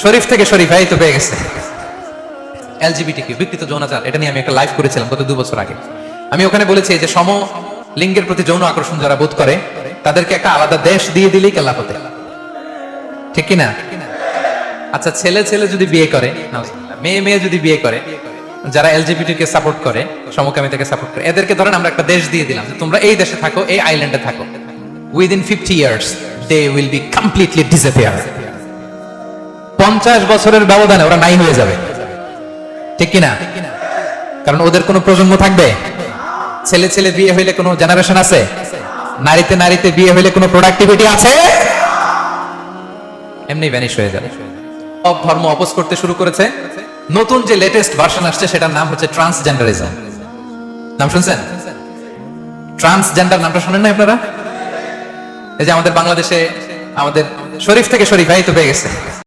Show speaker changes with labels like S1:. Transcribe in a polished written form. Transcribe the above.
S1: শরীফ থেকে শরীফ এই তো পেয়ে গেছে। এলজিবিটিকিউ বিকৃত যৌনাচার, এটা নিয়ে আমি একটা লাইভ করেছিলাম গত 2 বছর আগে। আমি ওখানে বলেছি যে সম লিঙ্গের প্রতি যৌন আকর্ষণ যারা বোধ করে তাদেরকে একটা আলাদা দেশ দিয়ে দিলেই কেল্লা হতে, ঠিক কিনা? আচ্ছা, ছেলে ছেলে যদি বিয়ে করে, মেয়ে মেয়ে যদি বিয়ে করে, যারা এলজিবিটি কে সাপোর্ট করে, সমকামিতাকে সাপোর্ট করে, এদেরকে ধরেন আমরা একটা দেশ দিয়ে দিলাম যে তোমরা এই দেশে থাকো, এই আইল্যান্ডে থাকো, within 50 years they will be completely disappear. 50 বছরের ব্যবধানে ওরা নাই হয়ে যাবে, ঠিক কিনা? কারণ ওদের কোনো প্রজন্ম থাকবে? ছেলে ছেলে বিয়ে হইলে কোনো জেনারেশন আছে? নারীতে নারীতে বিয়ে হইলে কোনো প্রোডাক্টিভিটি আছে? এমনি ভ্যানিশ হয়ে যাবে। সব ধর্ম অপোজ করতে শুরু করেছে। নতুন যে লেটেস্ট ভার্সন আসছে সেটার নাম হচ্ছে ট্রান্সজেন্ডারিজম। নাম শুনছেন? ট্রান্সজেন্ডার নামটা শুনেন না আপনারা? এই যে আমাদের বাংলাদেশে আমাদের শরীফ থেকে শরীফ এই তো পেয়ে গেছে।